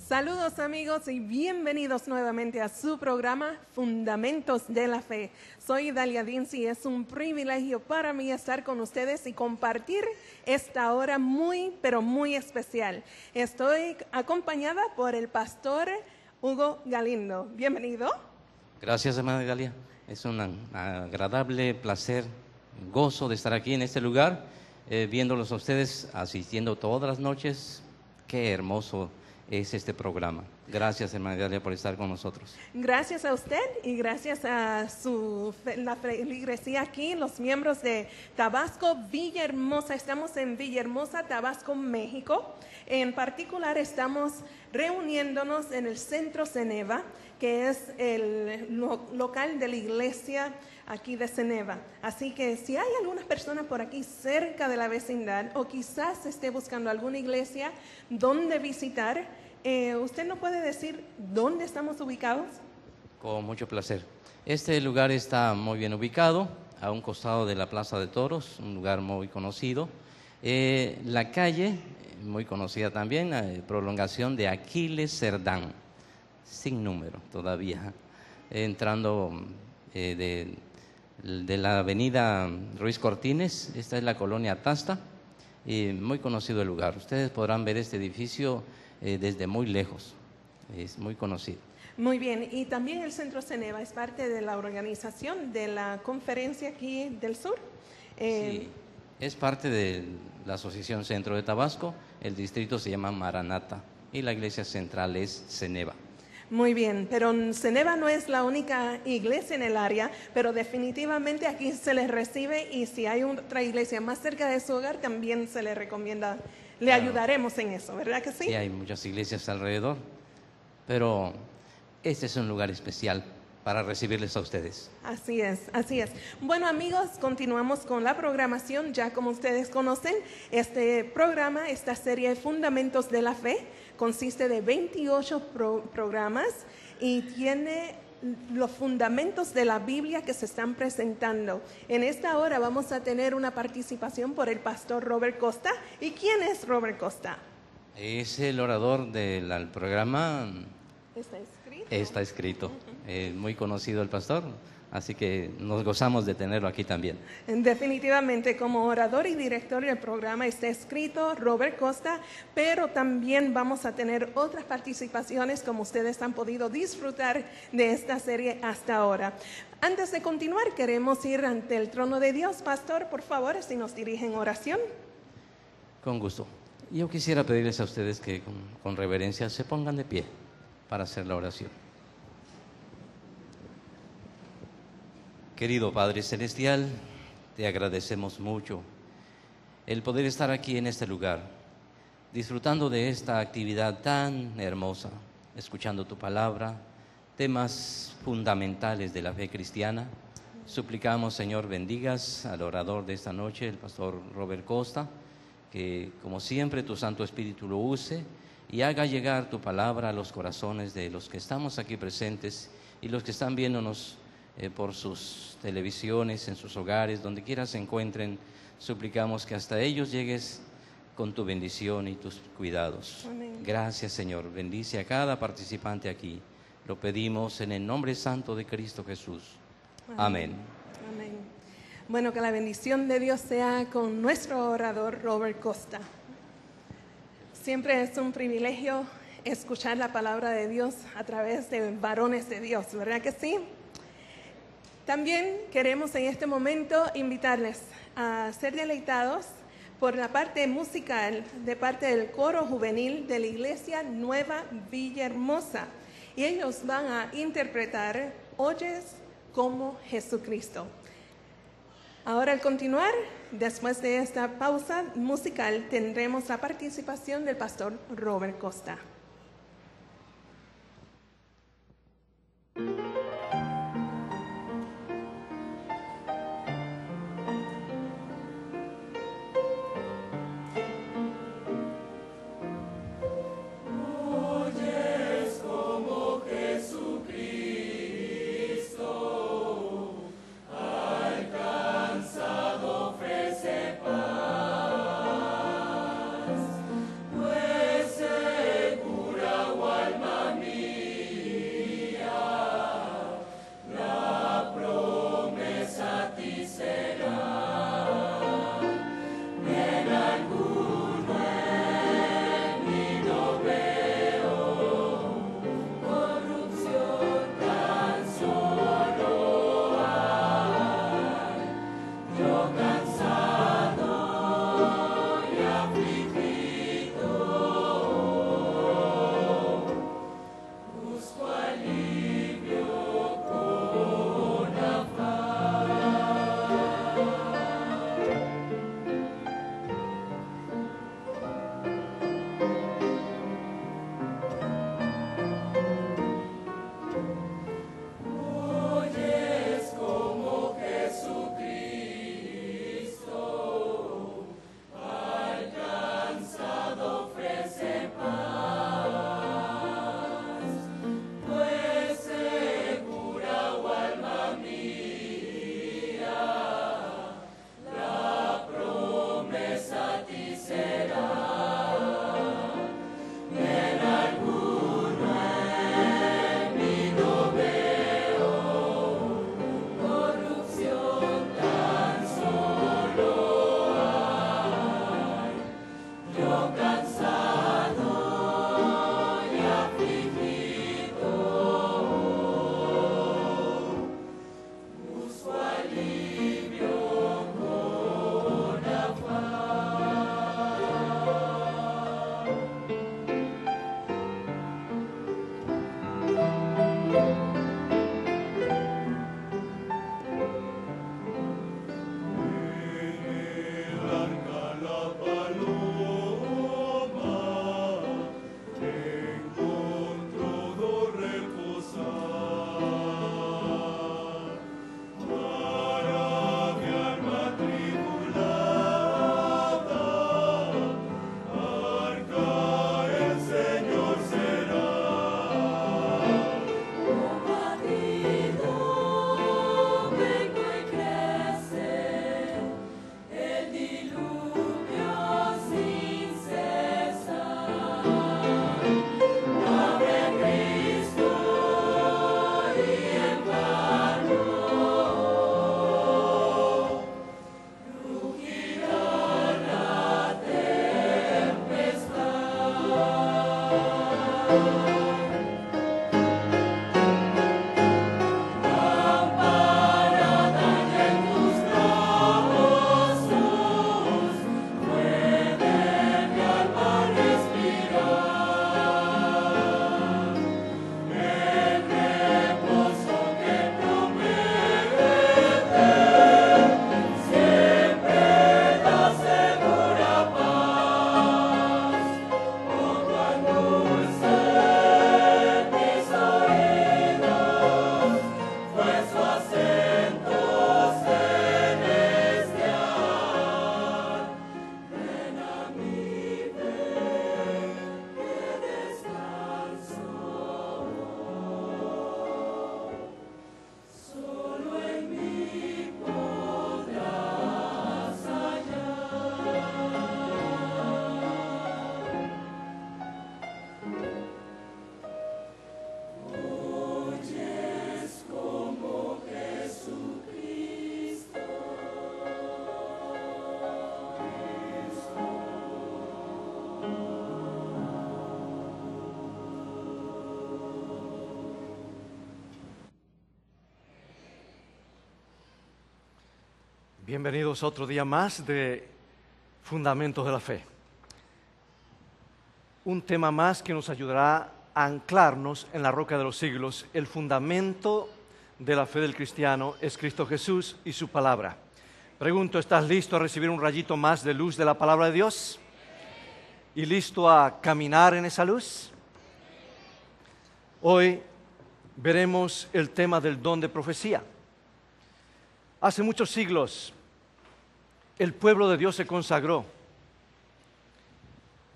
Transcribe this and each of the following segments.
Saludos amigos y bienvenidos nuevamente a su programa Fundamentos de la Fe. Soy Dalia Dinsi y es un privilegio para mí estar con ustedes y compartir esta hora muy, pero muy especial. Estoy acompañada por el pastor Hugo Galindo. Bienvenido. Gracias, hermana Dalia. Es un agradable placer, gozo de estar aquí en este lugar, viéndolos a ustedes asistiendo todas las noches. Qué hermoso es este programa. Gracias, hermana Dalia, por estar con nosotros. Gracias a usted y gracias a la feligresía aquí, los miembros de Tabasco, Villahermosa. Estamos en Villahermosa, Tabasco, México. En particular, estamos reuniéndonos en el Centro Ceneva, que es el local de la iglesia aquí de Ceneva. Así que si hay algunas personas por aquí cerca de la vecindad o quizás esté buscando alguna iglesia donde visitar, ¿usted nos puede decir dónde estamos ubicados? Con mucho placer. Este lugar está muy bien ubicado, a un costado de la Plaza de Toros, un lugar muy conocido. La calle, muy conocida también, prolongación de Aquiles Cerdán, sin número todavía, entrando de la avenida Ruiz Cortines. Esta es la colonia Tasta, muy conocido el lugar. Ustedes podrán ver este edificio desde muy lejos, es muy conocido. Muy bien, y también el Centro Ceneva es parte de la organización de la conferencia aquí del sur. Sí, es parte de la Asociación Centro de Tabasco. El distrito se llama Maranata y la iglesia central es Ceneva. Muy bien, pero Ceneva no es la única iglesia en el área, pero definitivamente aquí se les recibe y si hay otra iglesia más cerca de su hogar también se les recomienda, le ayudaremos en eso, ¿verdad que sí? Sí, hay muchas iglesias alrededor, pero este es un lugar especial para recibirles a ustedes. Así es, así es. Bueno amigos, continuamos con la programación. Ya como ustedes conocen, este programa, esta serie de Fundamentos de la Fe, consiste de 28 programas y tiene los fundamentos de la Biblia que se están presentando. En esta hora vamos a tener una participación por el pastor Robert Costa. ¿Y quién es Robert Costa? Es el orador del programa. Está escrito. Está escrito. Muy conocido el pastor, así que nos gozamos de tenerlo aquí también. Definitivamente, como orador y director del programa está escrito Robert Costa, pero también vamos a tener otras participaciones como ustedes han podido disfrutar de esta serie hasta ahora. Antes de continuar, queremos ir ante el trono de Dios. Pastor, por favor, si nos dirigen en oración. Con gusto. Yo quisiera pedirles a ustedes que con reverencia se pongan de pie para hacer la oración. Querido Padre Celestial, te agradecemos mucho el poder estar aquí en este lugar, disfrutando de esta actividad tan hermosa, escuchando tu palabra, temas fundamentales de la fe cristiana. Suplicamos, Señor, bendigas al orador de esta noche, el pastor Robert Costa, que como siempre tu Santo Espíritu lo use y haga llegar tu palabra a los corazones de los que estamos aquí presentes y los que están viéndonos por sus televisiones, en sus hogares, donde quiera se encuentren. Suplicamos que hasta ellos llegues con tu bendición y tus cuidados. Amén. Gracias, Señor. Bendice a cada participante aquí. Lo pedimos en el nombre santo de Cristo Jesús. Amén. Amén. Bueno, que la bendición de Dios sea con nuestro orador Robert Costa. Siempre es un privilegio escuchar la palabra de Dios a través de varones de Dios, ¿verdad que sí? También queremos en este momento invitarles a ser deleitados por la parte musical de parte del coro juvenil de la Iglesia Nueva Villahermosa. Y ellos van a interpretar Oyes como Jesucristo. Ahora al continuar, después de esta pausa musical, tendremos la participación del pastor Robert Costa. Pues según Bienvenidos a otro día más de Fundamentos de la Fe. Un tema más que nos ayudará a anclarnos en la roca de los siglos. El fundamento de la fe del cristiano es Cristo Jesús y su palabra. Pregunto, ¿estás listo a recibir un rayito más de luz de la palabra de Dios? ¿Y listo a caminar en esa luz? Hoy veremos el tema del don de profecía. Hace muchos siglos el pueblo de Dios se consagró.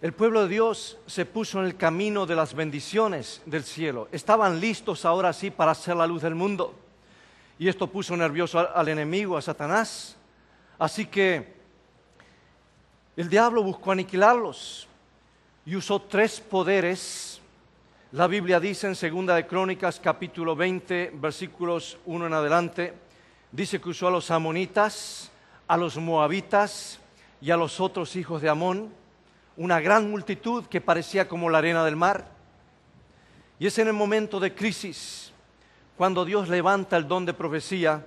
El pueblo de Dios se puso en el camino de las bendiciones del cielo. Estaban listos ahora sí para ser la luz del mundo. Y esto puso nervioso al enemigo, a Satanás. Así que el diablo buscó aniquilarlos y usó 3 poderes. La Biblia dice en 2 de Crónicas capítulo 20, versículos 1 en adelante, dice que usó a los amonitas, a los moabitas y a los otros hijos de Amón, una gran multitud que parecía como la arena del mar. Y es en el momento de crisis cuando Dios levanta el don de profecía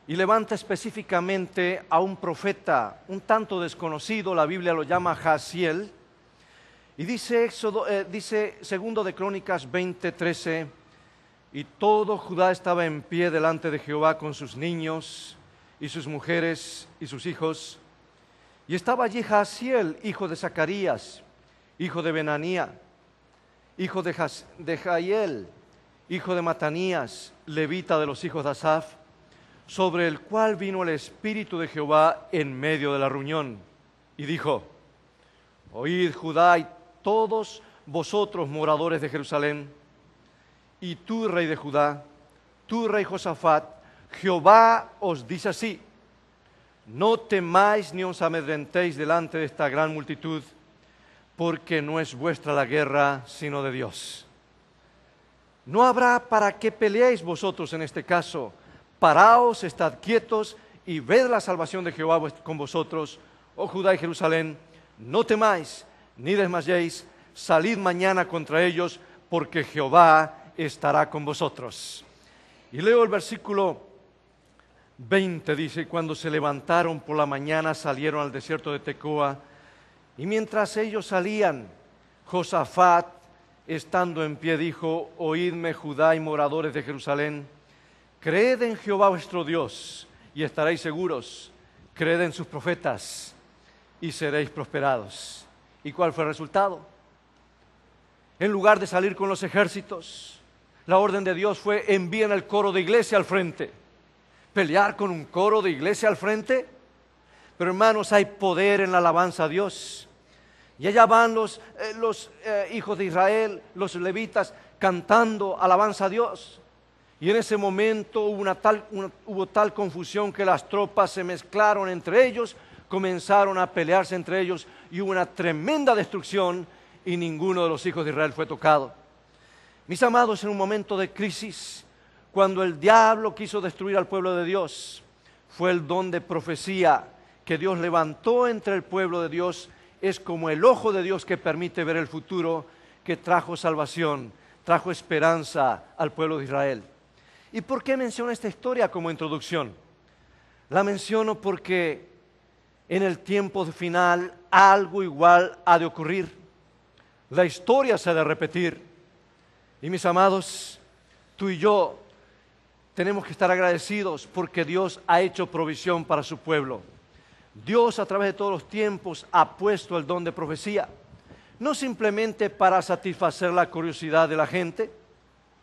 y levanta específicamente a un profeta un tanto desconocido, la Biblia lo llama Jaasiel, y dice 2 de Crónicas 20:13, y todo Judá estaba en pie delante de Jehová con sus niños y sus mujeres y sus hijos. Y estaba allí Jaasiel, hijo de Zacarías, hijo de Benanía, hijo de Jahiel, hijo de Matanías, levita de los hijos de Asaf, sobre el cual vino el Espíritu de Jehová en medio de la reunión. Y dijo: oíd Judá y todos vosotros moradores de Jerusalén, y tú, rey de Judá, tú, rey Josafat, Jehová os dice así: no temáis ni os amedrentéis delante de esta gran multitud, porque no es vuestra la guerra, sino de Dios. No habrá para qué peleéis vosotros en este caso. Paraos, estad quietos y ved la salvación de Jehová con vosotros, oh Judá y Jerusalén. No temáis ni desmayéis, salid mañana contra ellos, porque Jehová estará con vosotros. Y leo el versículo 20, dice: cuando se levantaron por la mañana salieron al desierto de Tecoa, y mientras ellos salían, Josafat, estando en pie, dijo: oídme Judá y moradores de Jerusalén, creed en Jehová vuestro Dios y estaréis seguros, creed en sus profetas y seréis prosperados. ¿Y cuál fue el resultado? En lugar de salir con los ejércitos, la orden de Dios fue: envíen el coro de iglesia al frente. ¿Pelear con un coro de iglesia al frente? Pero hermanos, hay poder en la alabanza a Dios. Y allá van los hijos de Israel, los levitas, cantando alabanza a Dios. Y en ese momento hubo tal confusión que las tropas se mezclaron entre ellos, comenzaron a pelearse entre ellos y hubo una tremenda destrucción y ninguno de los hijos de Israel fue tocado. Mis amados, en un momento de crisis, cuando el diablo quiso destruir al pueblo de Dios, fue el don de profecía que Dios levantó entre el pueblo de Dios. Es como el ojo de Dios que permite ver el futuro, que trajo salvación, trajo esperanza al pueblo de Israel. ¿Y por qué menciono esta historia como introducción? La menciono porque en el tiempo final algo igual ha de ocurrir. La historia se ha de repetir. Y mis amados, tú y yo tenemos que estar agradecidos porque Dios ha hecho provisión para su pueblo. Dios a través de todos los tiempos ha puesto el don de profecía, no simplemente para satisfacer la curiosidad de la gente.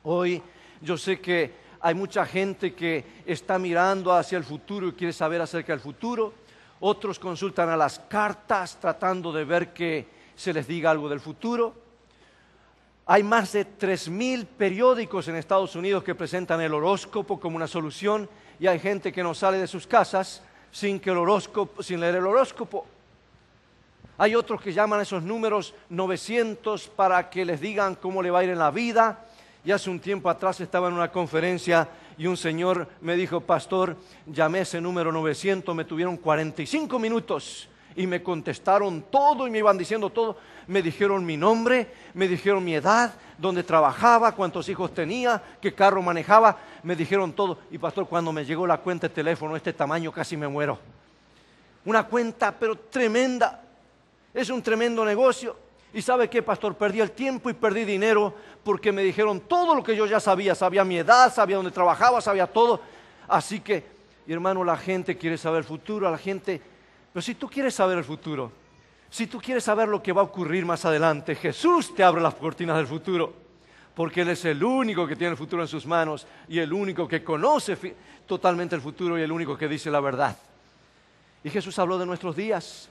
Hoy yo sé que hay mucha gente que está mirando hacia el futuro y quiere saber acerca del futuro. Otros consultan a las cartas tratando de ver que se les diga algo del futuro. Hay más de 3,000 periódicos en Estados Unidos que presentan el horóscopo como una solución, y hay gente que no sale de sus casas sin leer el horóscopo. Hay otros que llaman a esos números 900 para que les digan cómo le va a ir en la vida. Y hace un tiempo atrás estaba en una conferencia y un señor me dijo: pastor, llamé ese número 900, me tuvieron 45 minutos y me contestaron todo y me iban diciendo todo. Me dijeron mi nombre, me dijeron mi edad, dónde trabajaba, cuántos hijos tenía, qué carro manejaba, me dijeron todo. Y pastor, cuando me llegó la cuenta de teléfono, este tamaño, casi me muero. Una cuenta pero tremenda, es un tremendo negocio. ¿Y sabe qué, pastor? Perdí el tiempo y perdí dinero porque me dijeron todo lo que yo ya sabía. Sabía mi edad, sabía dónde trabajaba, sabía todo. Así que, hermano, la gente quiere saber el futuro, la gente... Pero si tú quieres saber el futuro, si tú quieres saber lo que va a ocurrir más adelante, Jesús te abre las cortinas del futuro, porque Él es el único que tiene el futuro en sus manos y el único que conoce totalmente el futuro y el único que dice la verdad. Y Jesús habló de nuestros días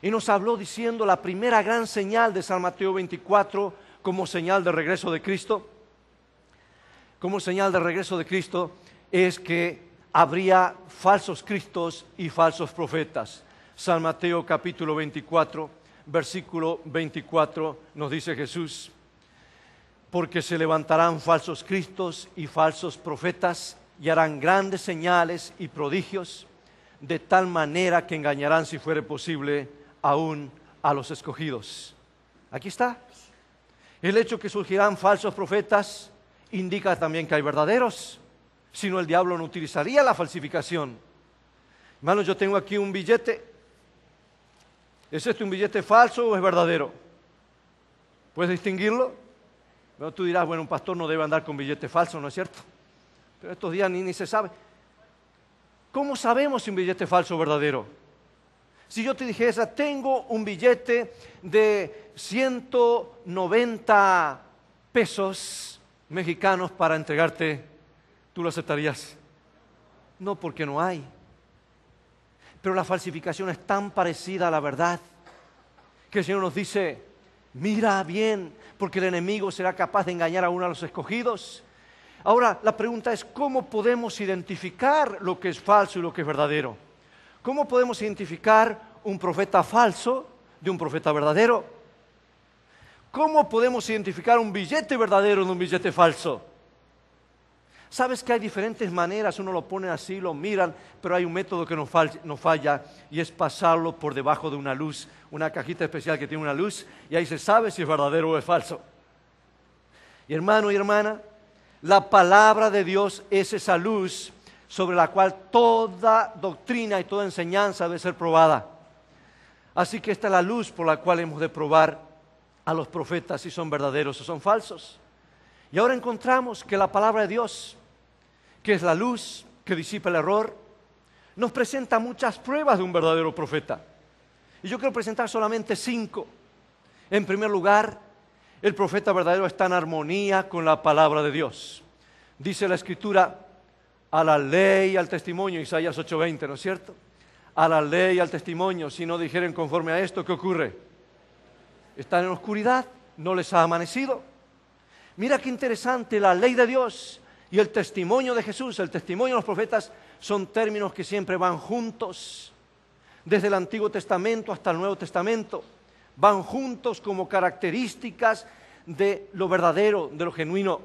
y nos habló diciendo la primera gran señal de San Mateo 24 como señal de regreso de Cristo. Como señal de regreso de Cristo es que habría falsos cristos y falsos profetas. San Mateo capítulo 24, versículo 24, nos dice Jesús: porque se levantarán falsos cristos y falsos profetas y harán grandes señales y prodigios, de tal manera que engañarán, si fuere posible, aún a los escogidos. Aquí está. El hecho que surgirán falsos profetas indica también que hay verdaderos, si no el diablo no utilizaría la falsificación. Hermanos, yo tengo aquí un billete. ¿Es este un billete falso o es verdadero? ¿Puedes distinguirlo? Bueno, tú dirás, bueno, un pastor no debe andar con billete falso, ¿no es cierto? Pero estos días ni se sabe. ¿Cómo sabemos si un billete falso o verdadero? Si yo te dijese, tengo un billete de 190 pesos mexicanos para entregarte, ¿tú lo aceptarías? No, porque no hay. Pero la falsificación es tan parecida a la verdad que el Señor nos dice: mira bien, porque el enemigo será capaz de engañar a uno a los escogidos. Ahora, la pregunta es: ¿cómo podemos identificar lo que es falso y lo que es verdadero? ¿Cómo podemos identificar un profeta falso de un profeta verdadero? ¿Cómo podemos identificar un billete verdadero de un billete falso? Sabes que hay diferentes maneras, uno lo pone así, lo miran, pero hay un método que no falla y es pasarlo por debajo de una luz, una cajita especial que tiene una luz, y ahí se sabe si es verdadero o es falso. Y hermano y hermana, la palabra de Dios es esa luz sobre la cual toda doctrina y toda enseñanza debe ser probada. Así que esta es la luz por la cual hemos de probar a los profetas si son verdaderos o son falsos. Y ahora encontramos que la palabra de Dios, que es la luz que disipa el error, nos presenta muchas pruebas de un verdadero profeta. Y yo quiero presentar solamente 5. En primer lugar, el profeta verdadero está en armonía con la palabra de Dios. Dice la Escritura: a la ley y al testimonio, Isaías 8:20, ¿no es cierto? A la ley y al testimonio, si no dijeren conforme a esto, ¿qué ocurre? Están en oscuridad, no les ha amanecido. Mira qué interesante, la ley de Dios y el testimonio de Jesús, el testimonio de los profetas, son términos que siempre van juntos. Desde el Antiguo Testamento hasta el Nuevo Testamento, van juntos como características de lo verdadero, de lo genuino.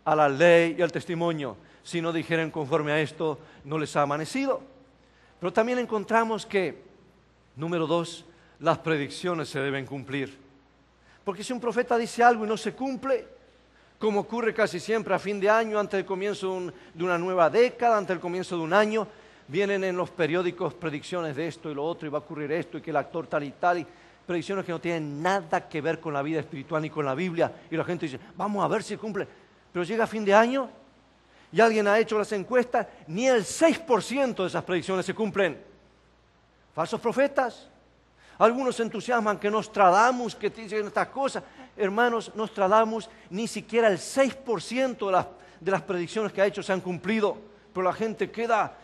A la ley y al testimonio, si no dijeren conforme a esto, no les ha amanecido. Pero también encontramos que, número 2, las predicciones se deben cumplir. Porque si un profeta dice algo y no se cumple, como ocurre casi siempre a fin de año, antes del comienzo de una nueva década, antes del comienzo de un año, vienen en los periódicos predicciones de esto y lo otro, y va a ocurrir esto, y que el actor tal y tal, y predicciones que no tienen nada que ver con la vida espiritual ni con la Biblia, y la gente dice, vamos a ver si cumple. Pero llega a fin de año, y alguien ha hecho las encuestas, ni el 6% de esas predicciones se cumplen. Falsos profetas. Algunos se entusiasman que Nostradamus, que dicen estas cosas. Hermanos, Nostradamus, ni siquiera el 6% de las predicciones que ha hecho se han cumplido. Pero la gente queda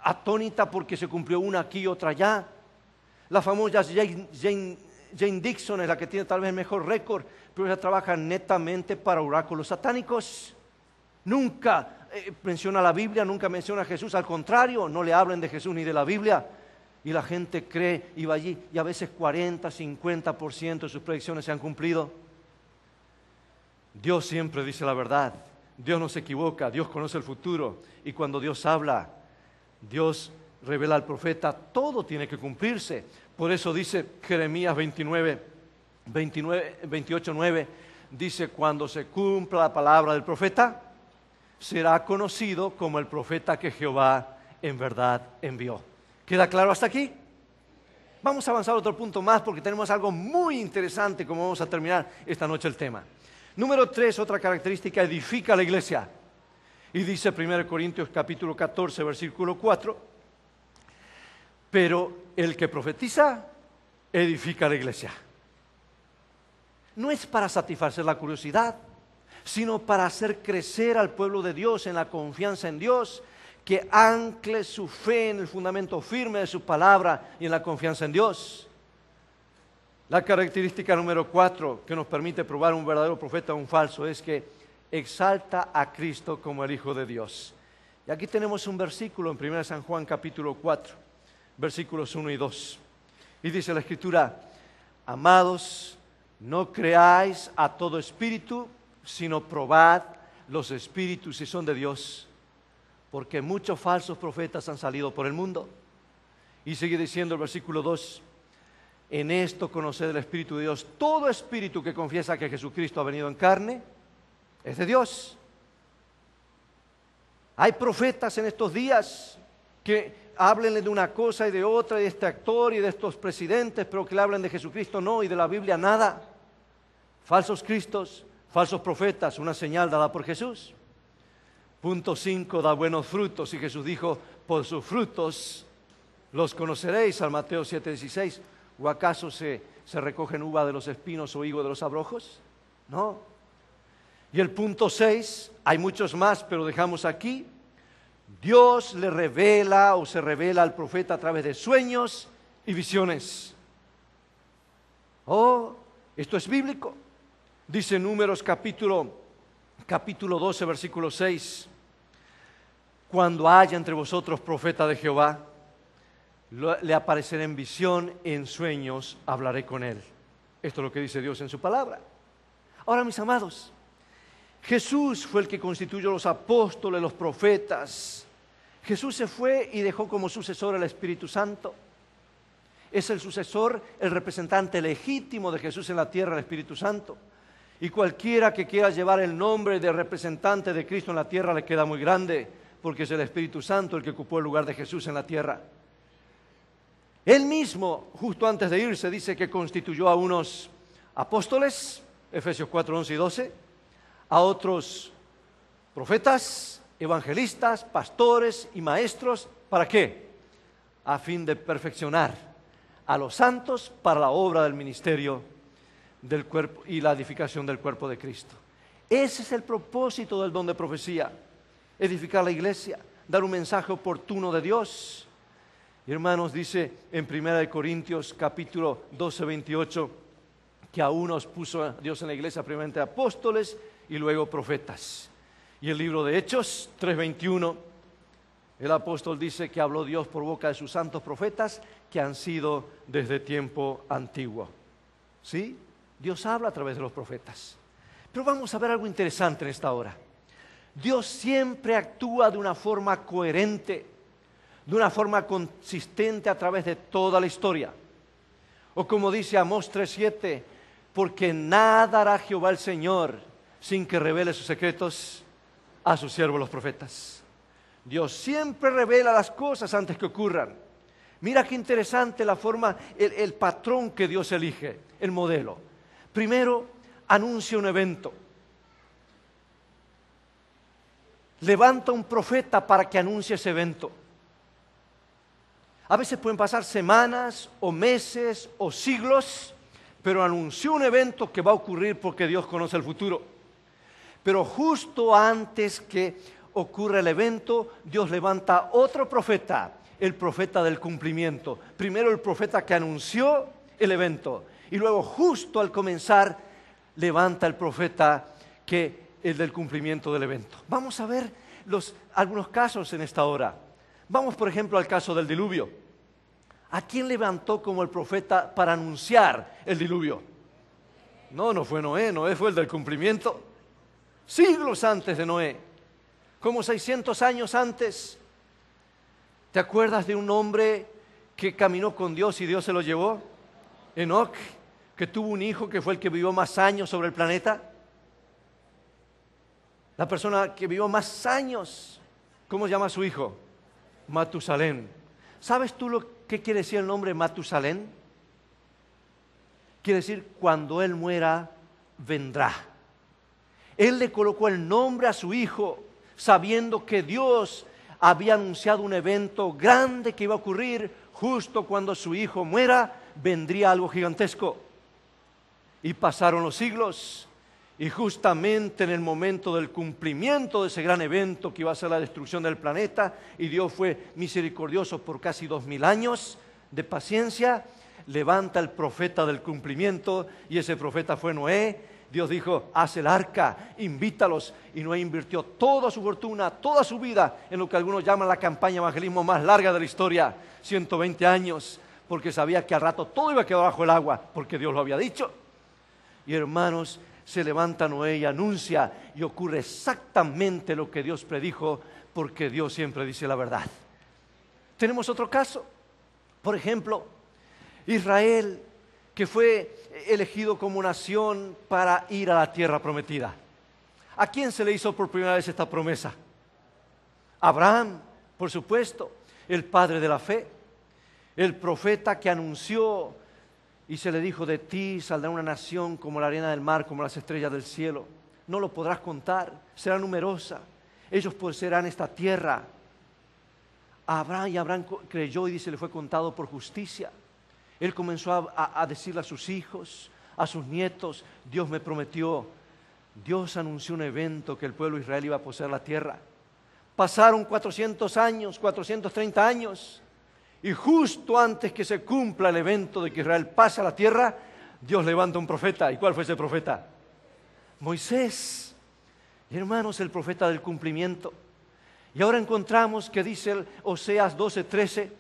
atónita porque se cumplió una aquí y otra allá. La famosa Jane Dixon es la que tiene tal vez el mejor récord, pero ella trabaja netamente para oráculos satánicos. Nunca menciona la Biblia, nunca menciona a Jesús, al contrario, no le hablen de Jesús ni de la Biblia. y la gente cree y va allí y a veces 40, 50% de sus predicciones se han cumplido. Dios siempre dice la verdad, Dios no se equivoca, Dios conoce el futuro y cuando Dios habla, Dios revela al profeta, todo tiene que cumplirse. Por eso dice Jeremías 28:9, dice, cuando se cumpla la palabra del profeta, será conocido como el profeta que Jehová en verdad envió. ¿Queda claro hasta aquí? Vamos a avanzar a otro punto más porque tenemos algo muy interesante como vamos a terminar esta noche el tema. Número 3, otra característica, edifica la iglesia. Y dice 1 Corintios capítulo 14, versículo 4, pero el que profetiza, edifica la iglesia. No es para satisfacer la curiosidad, sino para hacer crecer al pueblo de Dios en la confianza en Dios, que ancle su fe en el fundamento firme de su palabra y en la confianza en Dios. La característica número 4 que nos permite probar un verdadero profeta o un falso es que exalta a Cristo como el Hijo de Dios. Y aquí tenemos un versículo en 1 San Juan capítulo 4, versículos 1 y 2. Y dice la Escritura, amados, no creáis a todo espíritu, sino probad los espíritus si son de Dios, porque muchos falsos profetas han salido por el mundo. Y sigue diciendo el versículo 2, en esto conoced el Espíritu de Dios, todo espíritu que confiesa que Jesucristo ha venido en carne, es de Dios. Hay profetas en estos días que háblenle de una cosa y de otra, y de este actor y de estos presidentes, pero que le hablen de Jesucristo no, y de la Biblia nada. Falsos cristos, falsos profetas, una señal dada por Jesús. Punto 5, da buenos frutos, y Jesús dijo, por sus frutos los conoceréis, al Mateo 7:16. ¿O acaso se recogen uva de los espinos o higo de los abrojos? No. Y el punto 6, hay muchos más, pero dejamos aquí. Dios le revela o se revela al profeta a través de sueños y visiones. Oh, esto es bíblico. Dice Números capítulo 12, versículo 6. Cuando haya entre vosotros profeta de Jehová, le apareceré en visión, en sueños hablaré con él. Esto es lo que dice Dios en su palabra. Ahora, mis amados, Jesús fue el que constituyó los apóstoles, los profetas. Jesús se fue y dejó como sucesor al Espíritu Santo. Es el sucesor, el representante legítimo de Jesús en la tierra, el Espíritu Santo. Y cualquiera que quiera llevar el nombre de representante de Cristo en la tierra le queda muy grande, porque es el Espíritu Santo el que ocupó el lugar de Jesús en la tierra. Él mismo, justo antes de irse, dice que constituyó a unos apóstoles, Efesios 4, 11 y 12, a otros profetas, evangelistas, pastores y maestros. ¿Para qué? A fin de perfeccionar a los santos para la obra del ministerio del cuerpo y la edificación del cuerpo de Cristo. Ese es el propósito del don de profecía, edificar la iglesia, dar un mensaje oportuno de Dios. Y hermanos, dice en 1 Corintios capítulo 12, 28, que a unos puso Dios en la iglesia primeramente apóstoles y luego profetas. Y el libro de Hechos 3:21, el apóstol dice que habló Dios por boca de sus santos profetas que han sido desde tiempo antiguo. ¿Sí? Dios habla a través de los profetas. Pero vamos a ver algo interesante en esta hora. Dios siempre actúa de una forma coherente, de una forma consistente a través de toda la historia. O como dice Amós 3:7, porque nada hará Jehová el Señor sin que revele sus secretos a sus siervos los profetas. Dios siempre revela las cosas antes que ocurran. Mira qué interesante la forma, el patrón que Dios elige, el modelo. Primero, anuncia un evento. Levanta un profeta para que anuncie ese evento. A veces pueden pasar semanas o meses o siglos, pero anunció un evento que va a ocurrir porque Dios conoce el futuro. Pero justo antes que ocurra el evento, Dios levanta otro profeta, el profeta del cumplimiento. Primero el profeta que anunció el evento y luego justo al comenzar levanta el profeta que es del cumplimiento del evento. Vamos a ver algunos casos en esta hora. Vamos por ejemplo al caso del diluvio. ¿A quién levantó como el profeta para anunciar el diluvio? No fue Noé. Noé fue el del cumplimiento. Siglos antes de Noé, como 600 años antes. ¿Te acuerdas de un hombre que caminó con Dios y Dios se lo llevó? Enoc, que tuvo un hijo que fue el que vivió más años sobre el planeta. La persona que vivió más años, ¿cómo se llama a su hijo? Matusalén. ¿Sabes tú lo que quiere decir el nombre Matusalén? Quiere decir, cuando él muera, vendrá. Él le colocó el nombre a su hijo, sabiendo que Dios había anunciado un evento grande que iba a ocurrir. Justo cuando su hijo muera, vendría algo gigantesco. Y pasaron los siglos, y justamente en el momento del cumplimiento de ese gran evento que iba a ser la destrucción del planeta, y Dios fue misericordioso por casi 2000 años de paciencia, levanta el profeta del cumplimiento, y ese profeta fue Noé. Dios dijo, haz el arca, invítalos, y Noé invirtió toda su fortuna, toda su vida, en lo que algunos llaman la campaña de evangelismo más larga de la historia, 120 años, porque sabía que al rato todo iba a quedar bajo el agua, porque Dios lo había dicho. Y hermanos, se levanta Noé y anuncia, y ocurre exactamente lo que Dios predijo, porque Dios siempre dice la verdad. Tenemos otro caso, por ejemplo, Israel, que fue elegido como nación para ir a la tierra prometida. ¿A quién se le hizo por primera vez esta promesa? Abraham, por supuesto, el padre de la fe, el profeta que anunció y se le dijo, de ti saldrá una nación como la arena del mar, como las estrellas del cielo. No lo podrás contar, será numerosa. Ellos poseerán esta tierra. Abraham creyó y dice, le fue contado por justicia. Él comenzó a decirle a sus hijos, a sus nietos, Dios me prometió. Dios anunció un evento que el pueblo de Israel iba a poseer la tierra. Pasaron 400 años, 430 años, y justo antes que se cumpla el evento de que Israel pase a la tierra, Dios levanta un profeta. ¿Y cuál fue ese profeta? Moisés. Y hermanos, el profeta del cumplimiento. Y ahora encontramos que dice el Oseas 12:13,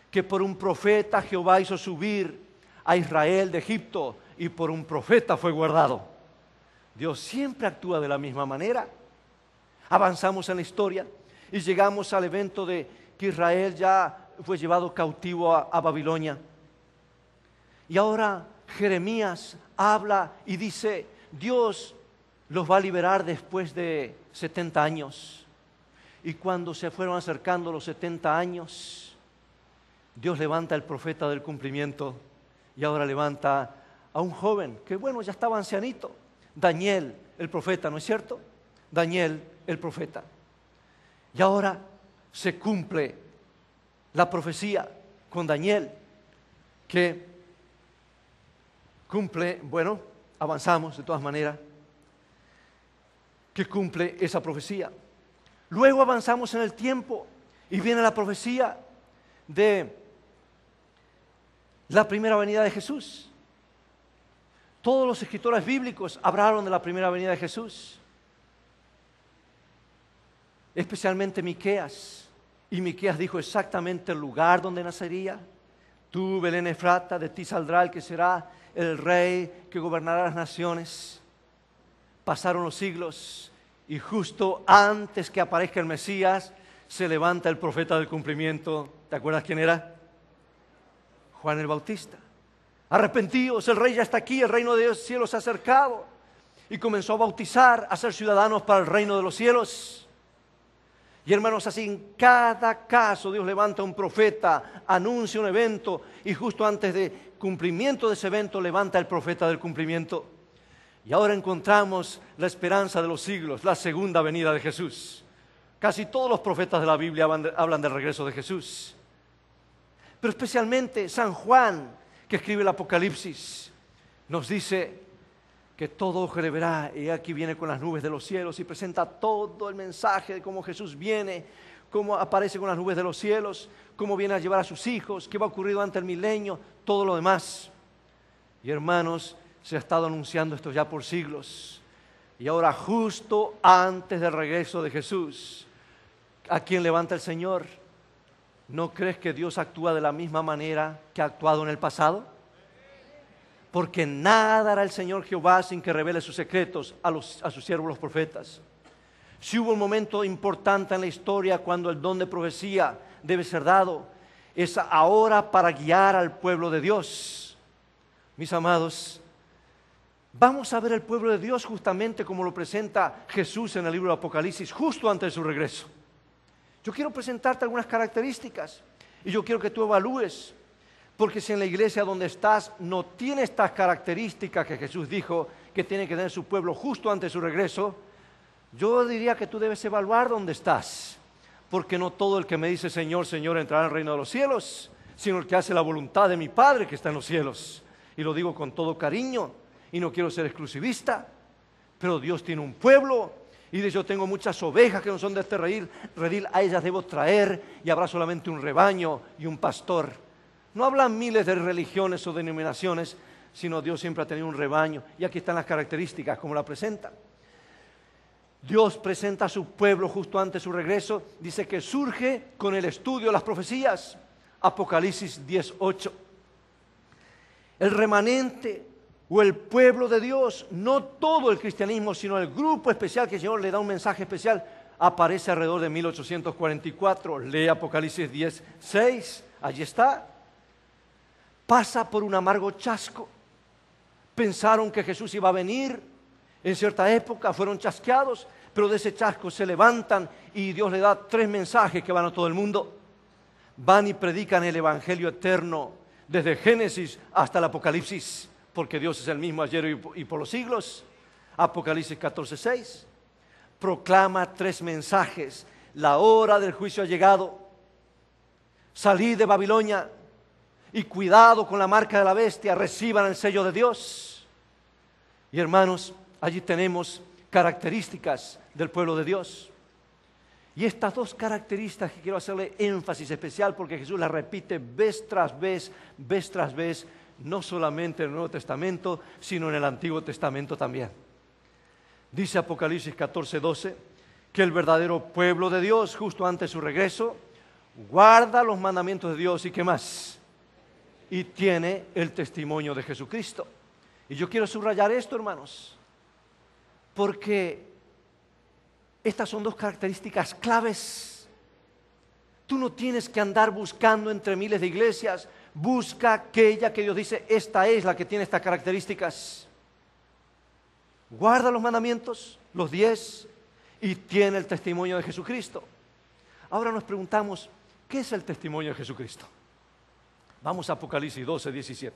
que por un profeta Jehová hizo subir a Israel de Egipto, y por un profeta fue guardado. Dios siempre actúa de la misma manera. Avanzamos en la historia y llegamos al evento de que Israel ya fue llevado cautivo a Babilonia. Y ahora Jeremías habla y dice, Dios los va a liberar después de 70 años. Y cuando se fueron acercando los 70 años, Dios levanta el profeta del cumplimiento, y ahora levanta a un joven que bueno, ya estaba ancianito, Daniel el profeta, ¿no es cierto? Daniel el profeta. Y ahora se cumple la profecía con Daniel, que cumple, bueno, avanzamos de todas maneras, que cumple esa profecía. Luego avanzamos en el tiempo y viene la profecía de la primera venida de Jesús. Todos los escritores bíblicos hablaron de la primera venida de Jesús, especialmente Miqueas. Y Miqueas dijo exactamente el lugar donde nacería. Tú, Belén Efrata, de ti saldrá el que será el rey que gobernará las naciones. Pasaron los siglos y justo antes que aparezca el Mesías, se levanta el profeta del cumplimiento. ¿Te acuerdas quién era? Juan el Bautista. Arrepentíos, el rey ya está aquí, el reino de los cielos se ha acercado. Y comenzó a bautizar, a ser ciudadanos para el reino de los cielos. Y hermanos, así en cada caso Dios levanta un profeta, anuncia un evento, y justo antes de cumplimiento de ese evento levanta el profeta del cumplimiento. Y ahora encontramos la esperanza de los siglos, la segunda venida de Jesús. Casi todos los profetas de la Biblia hablan del regreso de Jesús. Pero especialmente San Juan, que escribe el Apocalipsis, nos dice que todo ojo le verá, y aquí viene con las nubes de los cielos, y presenta todo el mensaje de cómo Jesús viene, cómo aparece con las nubes de los cielos, cómo viene a llevar a sus hijos, qué va a ocurrir durante el milenio, todo lo demás. Y hermanos, se ha estado anunciando esto ya por siglos. Y ahora justo antes del regreso de Jesús, ¿a quién levanta el Señor? ¿No crees que Dios actúa de la misma manera que ha actuado en el pasado? Porque nada hará el Señor Jehová sin que revele sus secretos a sus siervos los profetas. Si hubo un momento importante en la historia cuando el don de profecía debe ser dado, es ahora para guiar al pueblo de Dios. Mis amados, vamos a ver el pueblo de Dios justamente como lo presenta Jesús en el libro de Apocalipsis, justo antes de su regreso. Yo quiero presentarte algunas características y yo quiero que tú evalúes, porque si en la iglesia donde estás no tiene estas características que Jesús dijo que tiene que tener su pueblo justo antes de su regreso, yo diría que tú debes evaluar dónde estás, porque no todo el que me dice Señor, Señor entrará en el reino de los cielos, sino el que hace la voluntad de mi Padre que está en los cielos. Y lo digo con todo cariño y no quiero ser exclusivista, pero Dios tiene un pueblo. Y dice, yo tengo muchas ovejas que no son de este redil, a ellas debo traer y habrá solamente un rebaño y un pastor. No hablan miles de religiones o denominaciones, sino Dios siempre ha tenido un rebaño. Y aquí están las características, como la presenta. Dios presenta a su pueblo justo antes de su regreso. Dice que surge con el estudio de las profecías. Apocalipsis 10:8. El remanente o el pueblo de Dios, no todo el cristianismo, sino el grupo especial que el Señor le da un mensaje especial, aparece alrededor de 1844. Lee Apocalipsis 10:6, allí está. Pasa por un amargo chasco. Pensaron que Jesús iba a venir en cierta época, fueron chasqueados, pero de ese chasco se levantan y Dios le da 3 mensajes que van a todo el mundo. Van y predican el evangelio eterno desde Génesis hasta el Apocalipsis, porque Dios es el mismo ayer y por los siglos. Apocalipsis 14:6. Proclama 3 mensajes. La hora del juicio ha llegado. Salid de Babilonia y cuidado con la marca de la bestia. Reciban el sello de Dios. Y hermanos, allí tenemos características del pueblo de Dios. Y estas 2 características que quiero hacerle énfasis especial porque Jesús las repite vez tras vez, no solamente en el Nuevo Testamento, sino en el Antiguo Testamento también. Dice Apocalipsis 14:12 que el verdadero pueblo de Dios, justo antes de su regreso, guarda los mandamientos de Dios y ¿qué más? Y tiene el testimonio de Jesucristo. Y yo quiero subrayar esto, hermanos, porque estas son 2 características claves. Tú no tienes que andar buscando entre miles de iglesias. Busca aquella que Dios dice, esta es la que tiene estas características. Guarda los mandamientos, los 10, y tiene el testimonio de Jesucristo. Ahora nos preguntamos, ¿qué es el testimonio de Jesucristo? Vamos a Apocalipsis 12:17.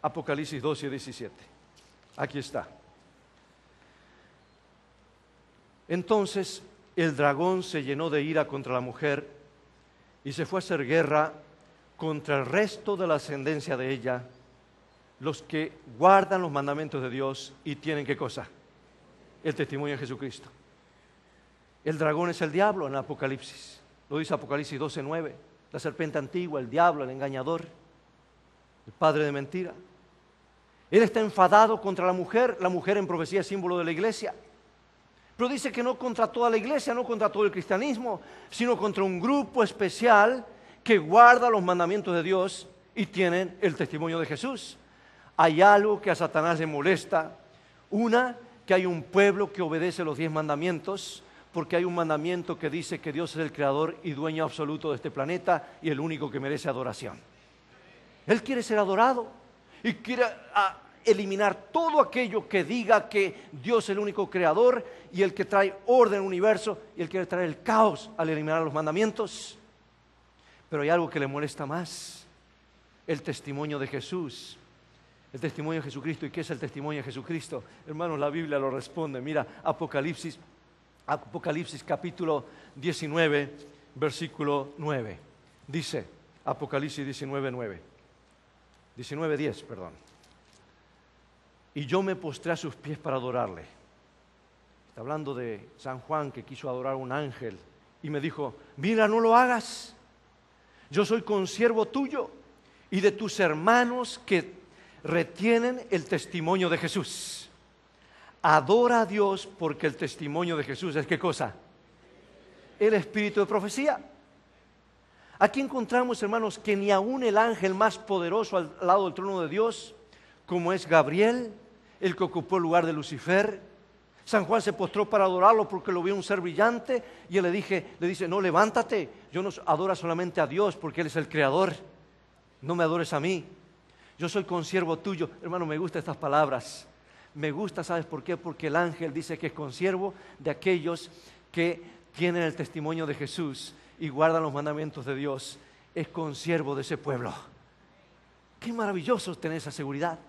Apocalipsis 12:17. Aquí está. Entonces el dragón se llenó de ira contra la mujer y se fue a hacer guerra contra el resto de la ascendencia de ella, los que guardan los mandamientos de Dios y tienen ¿qué cosa? El testimonio de Jesucristo. El dragón es el diablo en Apocalipsis, lo dice Apocalipsis 12:9, la serpiente antigua, el diablo, el engañador, el padre de mentira. Él está enfadado contra la mujer en profecía es símbolo de la iglesia. Pero dice que no contra toda la iglesia, no contra todo el cristianismo, sino contra un grupo especial que guarda los mandamientos de Dios y tienen el testimonio de Jesús. Hay algo que a Satanás le molesta. Una, que hay un pueblo que obedece los 10 mandamientos, porque hay un mandamiento que dice que Dios es el creador y dueño absoluto de este planeta y el único que merece adoración. Él quiere ser adorado y quiere eliminar todo aquello que diga que Dios es el único creador y el que trae orden al universo, y Él quiere traer el caos al eliminar los mandamientos. Pero hay algo que le molesta más: el testimonio de Jesús, el testimonio de Jesucristo. ¿Y qué es el testimonio de Jesucristo? Hermanos, la Biblia lo responde. Mira, Apocalipsis capítulo 19, versículo 9. Dice, Apocalipsis 19:10, perdón. Y yo me postré a sus pies para adorarle. Está hablando de San Juan, que quiso adorar a un ángel y me dijo, mira, no lo hagas. Yo soy consiervo tuyo y de tus hermanos que retienen el testimonio de Jesús. Adora a Dios porque el testimonio de Jesús es ¿qué cosa? El espíritu de profecía. Aquí encontramos, hermanos, que ni aún el ángel más poderoso al lado del trono de Dios, como es Gabriel, el que ocupó el lugar de Lucifer, San Juan se postró para adorarlo porque lo vio un ser brillante y él le dice, no, levántate, yo no adora solamente a Dios porque Él es el creador, no me adores a mí, yo soy consiervo tuyo. Hermano, me gustan estas palabras, me gusta, ¿sabes por qué? Porque el ángel dice que es consiervo de aquellos que tienen el testimonio de Jesús y guardan los mandamientos de Dios, es consiervo de ese pueblo. Qué maravilloso tener esa seguridad,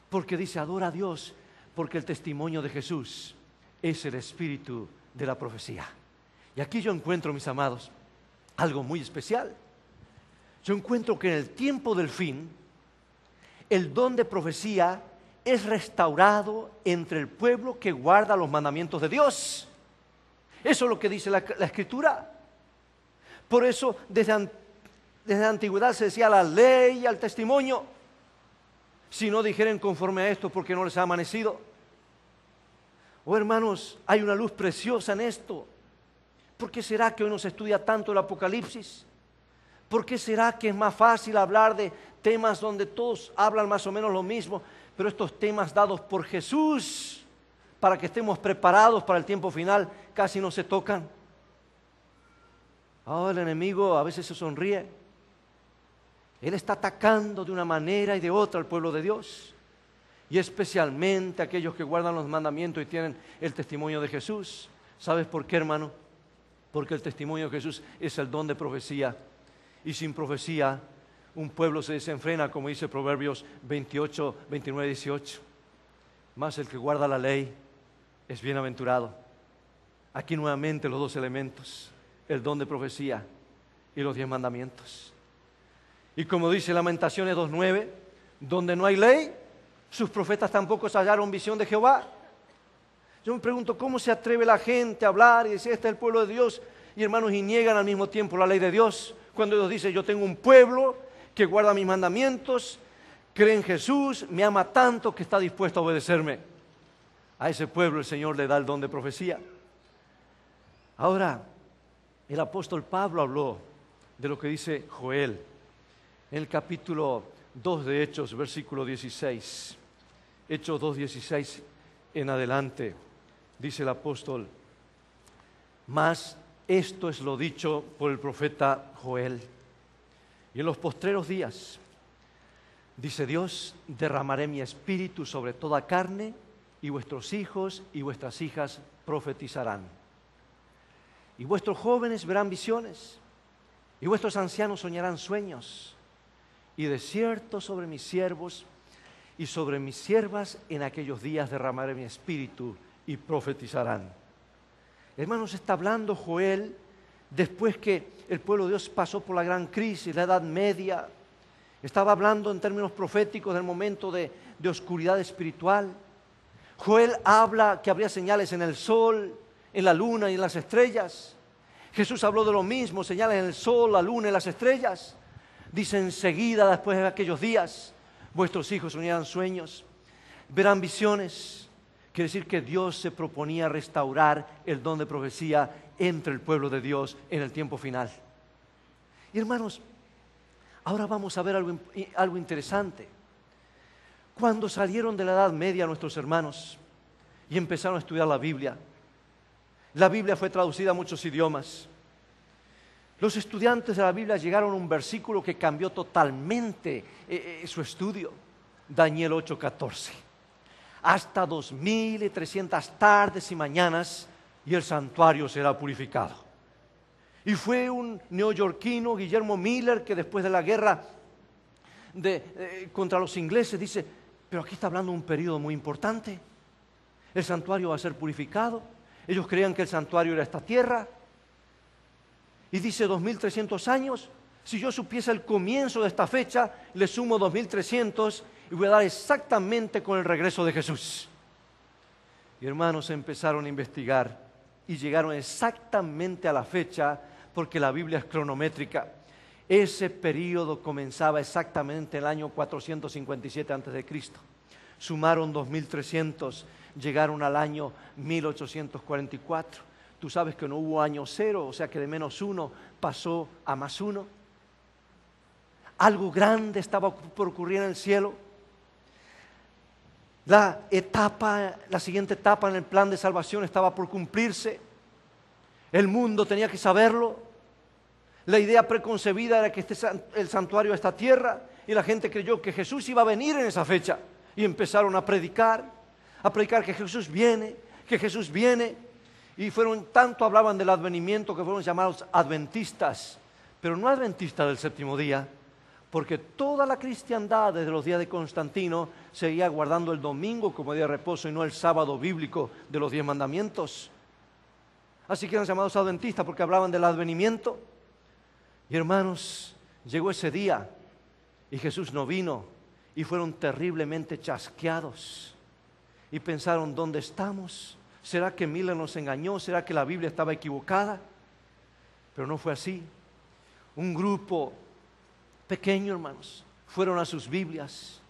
porque dice, adora a Dios, porque el testimonio de Jesús es el espíritu de la profecía. Y aquí yo encuentro, mis amados, algo muy especial. Yo encuentro que en el tiempo del fin, el don de profecía es restaurado entre el pueblo que guarda los mandamientos de Dios. Eso es lo que dice la Escritura. Por eso, desde la antigüedad se decía la ley y al testimonio. Si no dijeren conforme a esto, porque no les ha amanecido. Oh, hermanos, hay una luz preciosa en esto. ¿Por qué será que hoy no se estudia tanto el Apocalipsis? ¿Por qué será que es más fácil hablar de temas donde todos hablan más o menos lo mismo, pero estos temas dados por Jesús para que estemos preparados para el tiempo final casi no se tocan? Oh, el enemigo a veces se sonríe. Él está atacando de una manera y de otra al pueblo de Dios, y especialmente a aquellos que guardan los mandamientos y tienen el testimonio de Jesús. ¿Sabes por qué, hermano? Porque el testimonio de Jesús es el don de profecía, y sin profecía un pueblo se desenfrena, como dice Proverbios 28, 29, 18. Mas el que guarda la ley es bienaventurado. Aquí nuevamente los dos elementos, el don de profecía y los 10 mandamientos. Y como dice Lamentaciones 2:9, donde no hay ley, sus profetas tampoco hallaron visión de Jehová. Yo me pregunto, ¿cómo se atreve la gente a hablar y decir, este es el pueblo de Dios? Y hermanos, y niegan al mismo tiempo la ley de Dios. Cuando Dios dice, yo tengo un pueblo que guarda mis mandamientos, cree en Jesús, me ama tanto que está dispuesto a obedecerme. A ese pueblo el Señor le da el don de profecía. Ahora, el apóstol Pablo habló de lo que dice Joel en el capítulo 2 de Hechos, versículo 16. Hechos 2:16 en adelante, dice el apóstol, mas esto es lo dicho por el profeta Joel. Y en los postreros días, dice Dios, derramaré mi espíritu sobre toda carne, y vuestros hijos y vuestras hijas profetizarán. Y vuestros jóvenes verán visiones, y vuestros ancianos soñarán sueños. Y de cierto sobre mis siervos y sobre mis siervas en aquellos días derramaré mi espíritu y profetizarán. Hermanos, está hablando Joel después que el pueblo de Dios pasó por la gran crisis, la Edad Media. Estaba hablando en términos proféticos del momento de oscuridad espiritual. Joel habla que habría señales en el sol, en la luna y en las estrellas. Jesús habló de lo mismo, señales en el sol, la luna y las estrellas. Dice enseguida, después de aquellos días, vuestros hijos soñarán sueños, verán visiones. Quiere decir que Dios se proponía restaurar el don de profecía entre el pueblo de Dios en el tiempo final. Y hermanos, ahora vamos a ver algo interesante. Cuando salieron de la Edad Media nuestros hermanos y empezaron a estudiar la Biblia fue traducida a muchos idiomas. Los estudiantes de la Biblia llegaron a un versículo que cambió totalmente su estudio. Daniel 8:14. Hasta 2300 tardes y mañanas y el santuario será purificado. Y fue un neoyorquino, Guillermo Miller, que después de la guerra contra los ingleses dice, pero aquí está hablando de un periodo muy importante. El santuario va a ser purificado. Ellos creían que el santuario era esta tierra. Y dice 2300 años. Si yo supiese el comienzo de esta fecha, le sumo 2300 y voy a dar exactamente con el regreso de Jesús. Y hermanos, empezaron a investigar y llegaron exactamente a la fecha, porque la Biblia es cronométrica. Ese periodo comenzaba exactamente en el año 457 a.C. Sumaron 2300, llegaron al año 1844. Tú sabes que no hubo año cero, o sea que de -1 pasó a +1. Algo grande estaba por ocurrir en el cielo. La siguiente etapa en el plan de salvación estaba por cumplirse. El mundo tenía que saberlo. La idea preconcebida era que el santuario a esta tierra, y la gente creyó que Jesús iba a venir en esa fecha. Y empezaron a predicar que Jesús viene, que Jesús viene. Y tanto hablaban del advenimiento que fueron llamados adventistas, pero no adventistas del séptimo día, porque toda la cristiandad desde los días de Constantino seguía guardando el domingo como día de reposo y no el sábado bíblico de los 10 mandamientos. Así que eran llamados adventistas porque hablaban del advenimiento. Y hermanos, llegó ese día y Jesús no vino y fueron terriblemente chasqueados y pensaron, ¿dónde estamos? ¿Será que Miller nos engañó? ¿Será que la Biblia estaba equivocada? Pero no fue así. Un grupo pequeño, hermanos, fueron a sus Biblias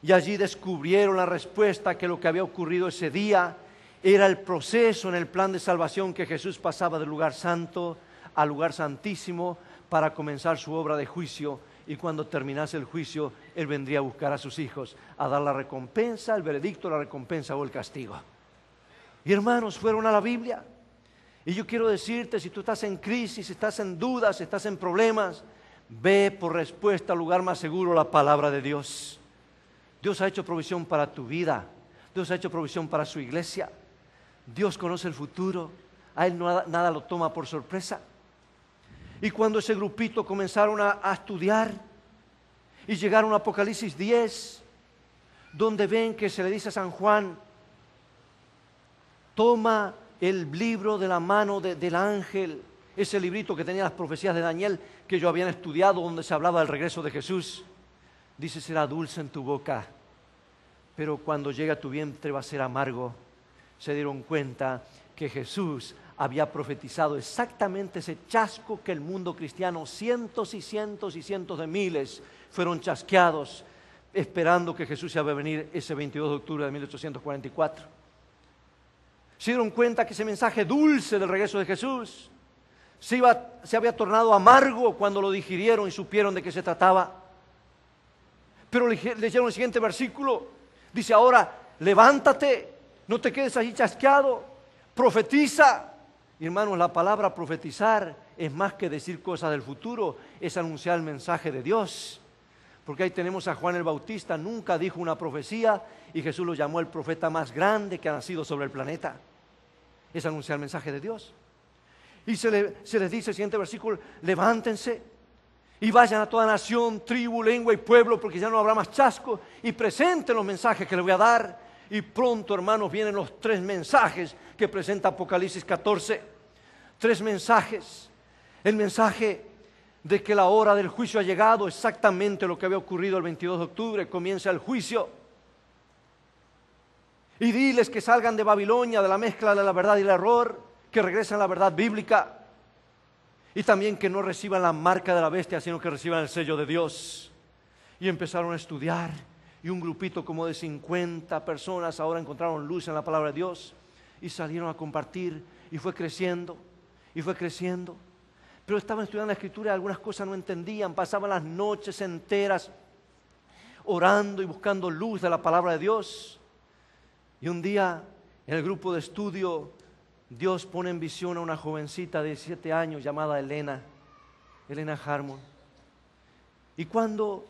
y allí descubrieron la respuesta, que lo que había ocurrido ese día era el proceso en el plan de salvación, que Jesús pasaba del lugar santo al lugar santísimo para comenzar su obra de juicio, y cuando terminase el juicio Él vendría a buscar a sus hijos, a dar la recompensa, el veredicto, la recompensa o el castigo. Y hermanos, fueron a la Biblia. Y yo quiero decirte, si tú estás en crisis, estás en dudas, estás en problemas, ve por respuesta al lugar más seguro, la palabra de Dios. Dios ha hecho provisión para tu vida. Dios ha hecho provisión para su iglesia. Dios conoce el futuro. A Él nada lo toma por sorpresa. Y cuando ese grupito comenzaron a estudiar y llegaron a Apocalipsis 10, donde ven que se le dice a San Juan, toma el libro de la mano del ángel, ese librito que tenía las profecías de Daniel que yo habían estudiado, donde se hablaba del regreso de Jesús. Dice, será dulce en tu boca, pero cuando llegue a tu vientre va a ser amargo. Se dieron cuenta que Jesús había profetizado exactamente ese chasco que el mundo cristiano, cientos y cientos y cientos de miles, fueron chasqueados, esperando que Jesús iba a venir ese 22 de octubre de 1844. Se dieron cuenta que ese mensaje dulce del regreso de Jesús se había tornado amargo cuando lo digirieron y supieron de qué se trataba. Pero leyeron el siguiente versículo. Dice, ahora levántate, no te quedes allí chasqueado, profetiza. Y hermanos, la palabra profetizar es más que decir cosas del futuro, es anunciar el mensaje de Dios. Porque ahí tenemos a Juan el Bautista, nunca dijo una profecía y Jesús lo llamó el profeta más grande que ha nacido sobre el planeta. Es anunciar el mensaje de Dios. Y se les dice el siguiente versículo, levántense y vayan a toda nación, tribu, lengua y pueblo, porque ya no habrá más chasco, y presenten los mensajes que les voy a dar. Y pronto, hermanos, vienen los 3 mensajes que presenta Apocalipsis 14. 3 mensajes. El mensaje de que la hora del juicio ha llegado, exactamente lo que había ocurrido el 22 de octubre, comienza el juicio. Y diles que salgan de Babilonia, de la mezcla de la verdad y el error, que regresen a la verdad bíblica. Y también que no reciban la marca de la bestia, sino que reciban el sello de Dios. Y empezaron a estudiar. Y un grupito como de 50 personas ahora encontraron luz en la palabra de Dios. Y salieron a compartir. Y fue creciendo. Y fue creciendo. Pero estaban estudiando la Escritura y algunas cosas no entendían. Pasaban las noches enteras orando y buscando luz de la palabra de Dios. Y un día en el grupo de estudio Dios pone en visión a una jovencita de 17 años llamada Elena Harmon. Y cuando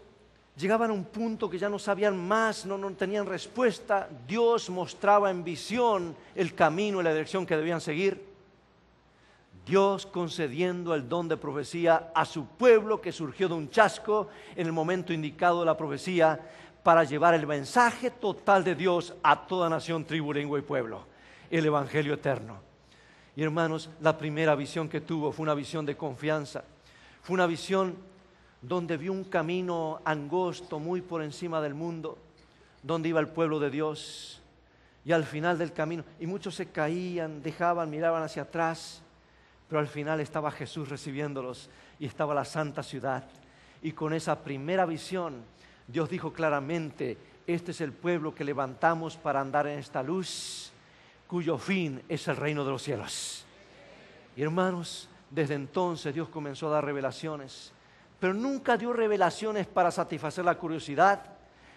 llegaban a un punto que ya no sabían más, no tenían respuesta, Dios mostraba en visión el camino y la dirección que debían seguir. Dios concediendo el don de profecía a su pueblo que surgió de un chasco en el momento indicado de la profecía para llevar el mensaje total de Dios a toda nación, tribu, lengua y pueblo, el evangelio eterno. Y hermanos, la primera visión que tuvo fue una visión de confianza, fue una visión donde vio un camino angosto muy por encima del mundo, donde iba el pueblo de Dios, y al final del camino, y muchos se caían, dejaban, miraban hacia atrás, pero al final estaba Jesús recibiéndolos y estaba la santa ciudad. Y con esa primera visión, Dios dijo claramente, este es el pueblo que levantamos para andar en esta luz, cuyo fin es el reino de los cielos. Y hermanos, desde entonces Dios comenzó a dar revelaciones, pero nunca dio revelaciones para satisfacer la curiosidad,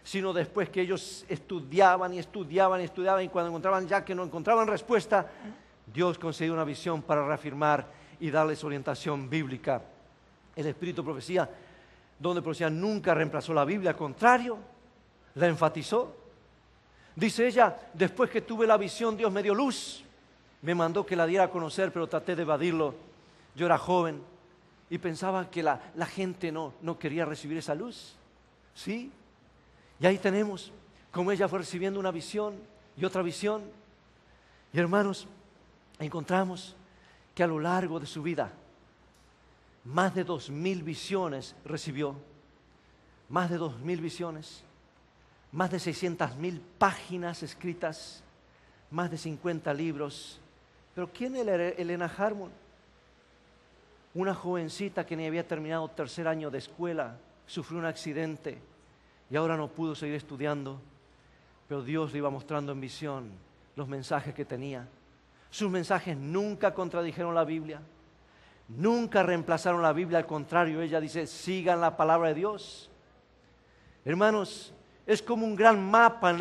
sino después que ellos estudiaban y estudiaban y estudiaban, y cuando encontraban ya que no encontraban respuesta, Dios concedió una visión para reafirmar y darles orientación bíblica. El espíritu de profecía, donde profecía nunca reemplazó la Biblia, al contrario, la enfatizó. Dice ella, después que tuve la visión, Dios me dio luz, me mandó que la diera a conocer, pero traté de evadirlo. Yo era joven y pensaba que la gente no quería recibir esa luz. ¿Sí? Y ahí tenemos como ella fue recibiendo una visión y otra visión. Y hermanos, encontramos que a lo largo de su vida, más de 2000 visiones recibió. Más de 2000 visiones. Más de 600,000 páginas escritas. Más de 50 libros. Pero ¿quién era Elena Harmon? Una jovencita que ni había terminado tercer año de escuela, sufrió un accidente y ahora no pudo seguir estudiando, pero Dios le iba mostrando en visión los mensajes que tenía. Sus mensajes nunca contradijeron la Biblia, nunca reemplazaron la Biblia, al contrario, ella dice, sigan la palabra de Dios. Hermanos, es como un gran mapa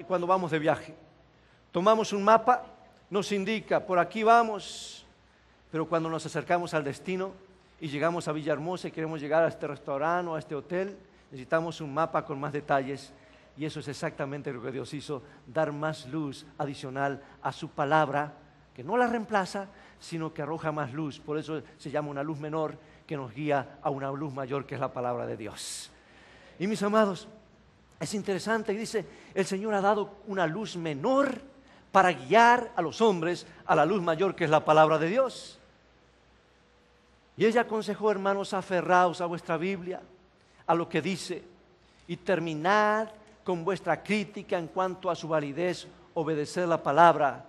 cuando vamos de viaje. Tomamos un mapa, nos indica, por aquí vamos, pero cuando nos acercamos al destino y llegamos a Villahermosa y queremos llegar a este restaurante o a este hotel, necesitamos un mapa con más detalles, y eso es exactamente lo que Dios hizo, dar más luz adicional a su palabra, que no la reemplaza, sino que arroja más luz. Por eso se llama una luz menor que nos guía a una luz mayor, que es la palabra de Dios. Y mis amados, es interesante, dice, el Señor ha dado una luz menor para guiar a los hombres a la luz mayor, que es la palabra de Dios. Y ella aconsejó, hermanos, aferraos a vuestra Biblia, a lo que dice, y terminad con vuestra crítica en cuanto a su validez, obedecer la palabra,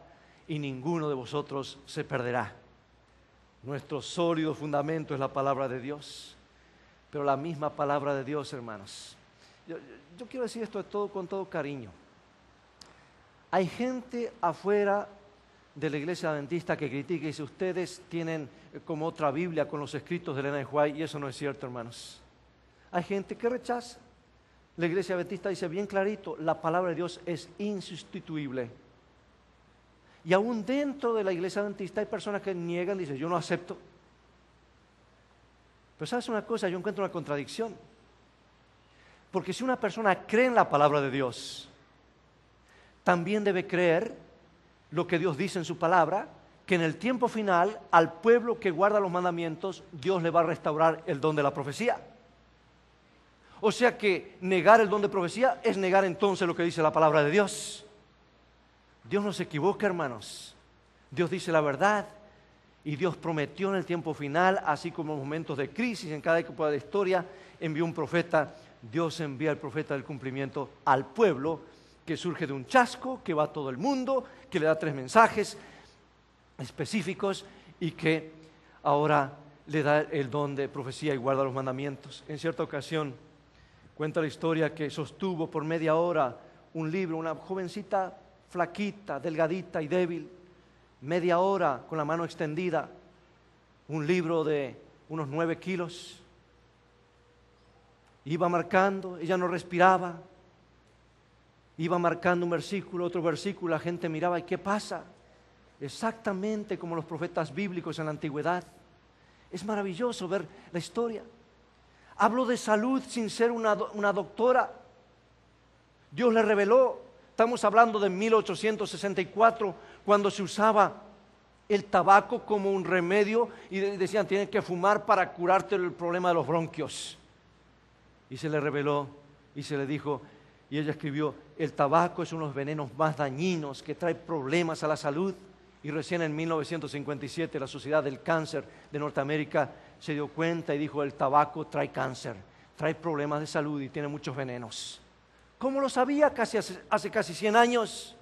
y ninguno de vosotros se perderá. Nuestro sólido fundamento es la palabra de Dios, pero la misma palabra de Dios, hermanos. Yo quiero decir esto con todo cariño. Hay gente afuera de la iglesia adventista que critica y dice, ustedes tienen como otra Biblia con los escritos de Elena de White, y eso no es cierto, hermanos. Hay gente que rechaza. La iglesia adventista dice bien clarito, la palabra de Dios es insustituible. Y aún dentro de la iglesia adventista hay personas que niegan y dicen, yo no acepto. Pero ¿sabes una cosa? Yo encuentro una contradicción. Porque si una persona cree en la palabra de Dios, también debe creer lo que Dios dice en su palabra, que en el tiempo final, al pueblo que guarda los mandamientos, Dios le va a restaurar el don de la profecía. O sea que negar el don de profecía es negar entonces lo que dice la palabra de Dios. Dios no se equivoca, hermanos. Dios dice la verdad, y Dios prometió en el tiempo final, así como en momentos de crisis, en cada época de la historia, envió un profeta. Dios envía al profeta del cumplimiento al pueblo, que surge de un chasco, que va a todo el mundo, que le da 3 mensajes específicos y que ahora le da el don de profecía y guarda los mandamientos. En cierta ocasión cuenta la historia que sostuvo por media hora un libro, una jovencita flaquita, delgadita y débil, media hora con la mano extendida, un libro de unos 9 kilos. Iba marcando, ella no respiraba. Iba marcando un versículo, otro versículo, la gente miraba, ¿y qué pasa? Exactamente como los profetas bíblicos en la antigüedad. Es maravilloso ver la historia. Hablo de salud sin ser una doctora. Dios le reveló. Estamos hablando de 1864, cuando se usaba el tabaco como un remedio y decían, tienes que fumar para curarte el problema de los bronquios. Y se le reveló y se le dijo, y ella escribió, el tabaco es uno de los venenos más dañinos que trae problemas a la salud. Y recién en 1957 la Sociedad del Cáncer de Norteamérica se dio cuenta y dijo, el tabaco trae cáncer, trae problemas de salud y tiene muchos venenos. ¿Cómo lo sabía? Hace casi 100 años.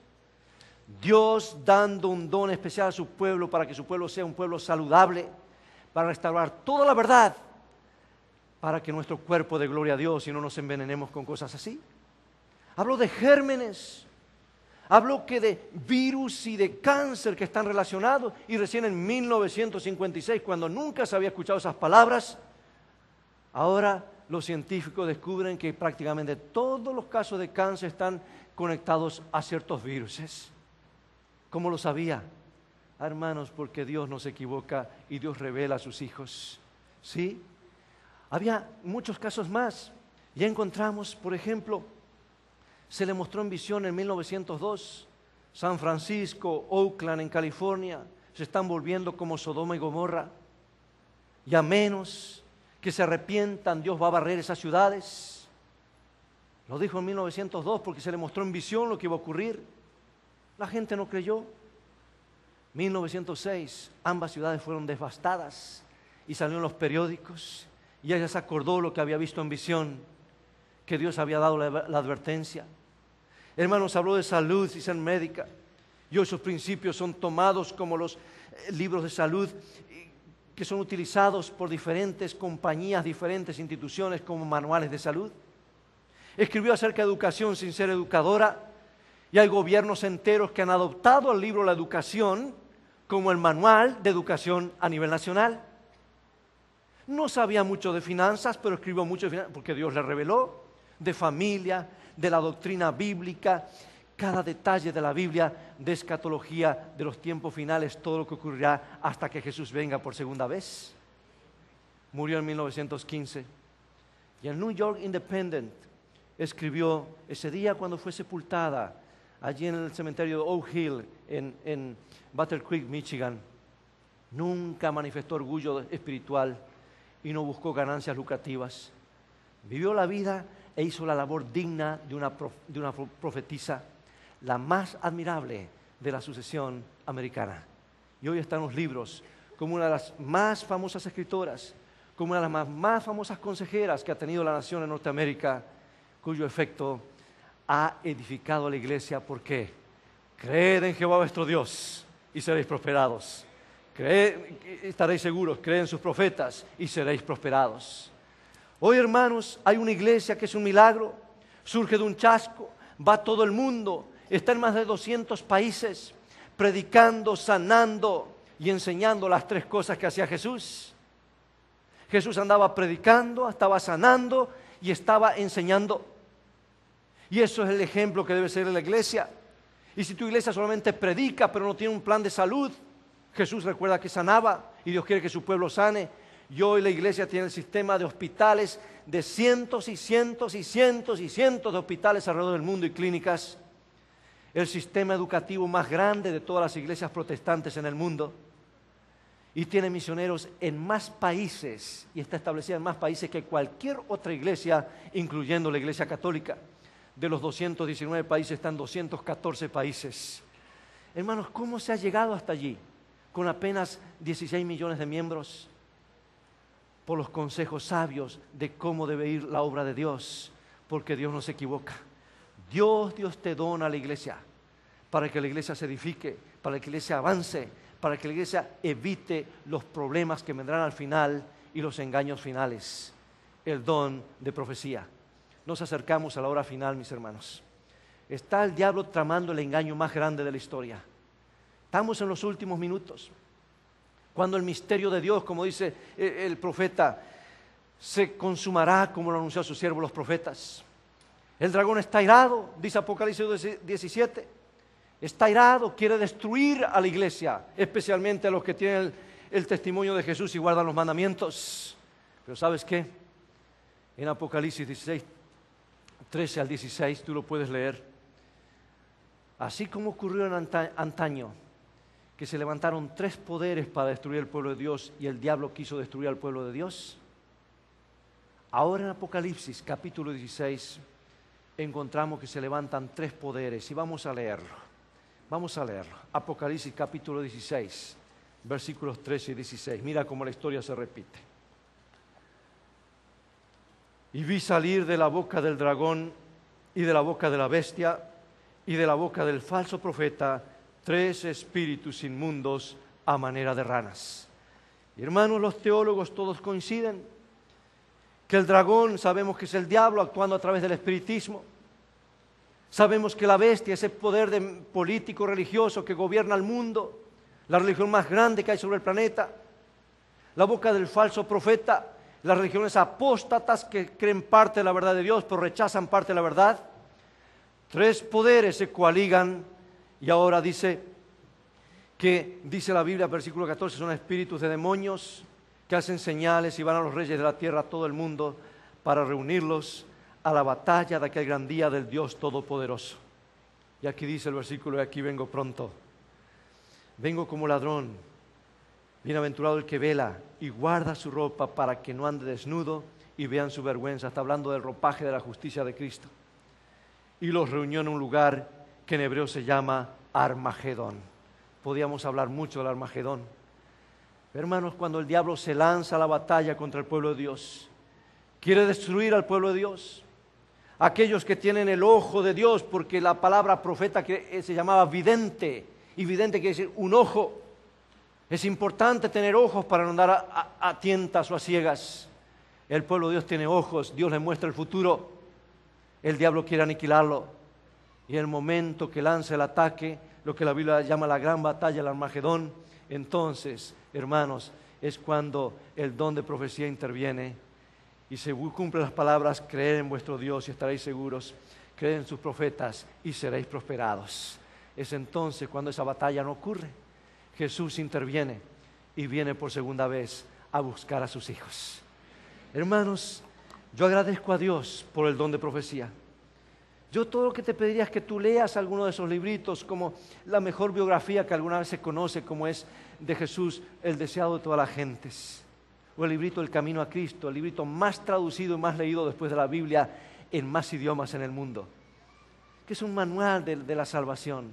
Dios dando un don especial a su pueblo para que su pueblo sea un pueblo saludable, para restaurar toda la verdad, para que nuestro cuerpo dé gloria a Dios y no nos envenenemos con cosas así. Hablo de gérmenes, Habló que de virus y de cáncer que están relacionados, y recién en 1956, cuando nunca se había escuchado esas palabras, ahora los científicos descubren que prácticamente todos los casos de cáncer están conectados a ciertos virus. ¿Cómo lo sabía? Hermanos, porque Dios no se equivoca y Dios revela a sus hijos. ¿Sí? Había muchos casos más. Ya encontramos, por ejemplo, se le mostró en visión en 1902, San Francisco, Oakland en California, se están volviendo como Sodoma y Gomorra. Y a menos que se arrepientan, Dios va a barrer esas ciudades. Lo dijo en 1902 porque se le mostró en visión lo que iba a ocurrir. La gente no creyó. 1906, ambas ciudades fueron devastadas y salió en los periódicos y ella se acordó lo que había visto en visión, que Dios había dado la advertencia. Hermanos, habló de salud y ser médica, y hoy sus principios son tomados como los libros de salud que son utilizados por diferentes compañías, diferentes instituciones como manuales de salud. Escribió acerca de educación sin ser educadora, y hay gobiernos enteros que han adoptado el libro La Educación como el manual de educación a nivel nacional. No sabía mucho de finanzas, pero escribió mucho de finanzas porque Dios le reveló, de familia, de la doctrina bíblica, cada detalle de la Biblia, de escatología, de los tiempos finales, todo lo que ocurrirá hasta que Jesús venga por segunda vez. Murió en 1915. Y el New York Independent escribió ese día cuando fue sepultada allí en el cementerio de Oak Hill, en Battle Creek, Michigan. Nunca manifestó orgullo espiritual y no buscó ganancias lucrativas. Vivió la vida e hizo la labor digna de una profetisa, la más admirable de la sucesión americana. Y hoy están los libros como una de las más famosas escritoras, como una de las más famosas consejeras que ha tenido la nación en Norteamérica, cuyo efecto ha edificado a la iglesia. ¿Por qué? Creed en Jehová vuestro Dios y seréis prosperados. Estaréis seguros, creed en sus profetas y seréis prosperados. Hoy, hermanos, hay una iglesia que es un milagro, surge de un chasco, va a todo el mundo, está en más de 200 países, predicando, sanando y enseñando las tres cosas que hacía Jesús. Jesús andaba predicando, estaba sanando y estaba enseñando. Y eso es el ejemplo que debe ser la iglesia. Y si tu iglesia solamente predica, pero no tiene un plan de salud, Jesús recuerda que sanaba y Dios quiere que su pueblo sane. Y hoy la iglesia tiene el sistema de hospitales, de cientos y cientos y cientos y cientos de hospitales alrededor del mundo y clínicas. El sistema educativo más grande de todas las iglesias protestantes en el mundo. Y tiene misioneros en más países, y está establecida en más países que cualquier otra iglesia, incluyendo la iglesia católica. De los 219 países están 214 países. Hermanos, ¿cómo se ha llegado hasta allí? Con apenas 16 millones de miembros. Por los consejos sabios de cómo debe ir la obra de Dios, porque Dios no se equivoca. Dios te dona a la iglesia para que la iglesia se edifique, para que la iglesia avance, para que la iglesia evite los problemas que vendrán al final y los engaños finales. El don de profecía. Nos acercamos a la hora final, mis hermanos. Está el diablo tramando el engaño más grande de la historia. Estamos en los últimos minutos, cuando el misterio de Dios, como dice el profeta, se consumará como lo anunció a sus siervos los profetas. El dragón está irado, dice Apocalipsis 17. Está irado, quiere destruir a la iglesia, especialmente a los que tienen el testimonio de Jesús y guardan los mandamientos. Pero ¿sabes qué? En Apocalipsis 16, 13 al 16, tú lo puedes leer. Así como ocurrió en antaño, que se levantaron 3 poderes para destruir el pueblo de Dios y el diablo quiso destruir al pueblo de Dios. Ahora en Apocalipsis capítulo 16 encontramos que se levantan 3 poderes y vamos a leerlo. Vamos a leerlo. Apocalipsis capítulo 16, versículos 13 y 16. Mira cómo la historia se repite. Y vi salir de la boca del dragón y de la boca de la bestia y de la boca del falso profeta 3 espíritus inmundos a manera de ranas. Y hermanos, los teólogos todos coinciden que el dragón sabemos que es el diablo actuando a través del espiritismo. Sabemos que la bestia, ese poder político religioso que gobierna el mundo, la religión más grande que hay sobre el planeta, la boca del falso profeta, las religiones apóstatas que creen parte de la verdad de Dios pero rechazan parte de la verdad. 3 poderes se coaligan y ahora dice la Biblia, versículo 14, son espíritus de demonios que hacen señales y van a los reyes de la tierra, a todo el mundo, para reunirlos a la batalla de aquel gran día del Dios Todopoderoso. Y aquí dice el versículo, y aquí vengo pronto. Vengo como ladrón. Bienaventurado el que vela y guarda su ropa para que no ande desnudo y vean su vergüenza. Está hablando del ropaje de la justicia de Cristo. Y los reunió en un lugar que en hebreo se llama Armagedón. Podíamos hablar mucho del Armagedón. Hermanos, cuando el diablo se lanza a la batalla contra el pueblo de Dios, quiere destruir al pueblo de Dios. Aquellos que tienen el ojo de Dios, porque la palabra profeta que se llamaba vidente, y vidente quiere decir un ojo. Es importante tener ojos para no andar a tientas o a ciegas. El pueblo de Dios tiene ojos, Dios le muestra el futuro. El diablo quiere aniquilarlo. Y en el momento que lanza el ataque, lo que la Biblia llama la gran batalla, el Armagedón, entonces, hermanos, es cuando el don de profecía interviene y se cumplen las palabras: creed en vuestro Dios y estaréis seguros, creed en sus profetas y seréis prosperados. Es entonces cuando esa batalla no ocurre. Jesús interviene y viene por segunda vez a buscar a sus hijos. Hermanos, yo agradezco a Dios por el don de profecía. Yo todo lo que te pediría es que tú leas alguno de esos libritos, como la mejor biografía que alguna vez se conoce, como es de Jesús, el deseado de todas las gentes. O el librito El Camino a Cristo, el librito más traducido y más leído después de la Biblia en más idiomas en el mundo, que es un manual de la salvación.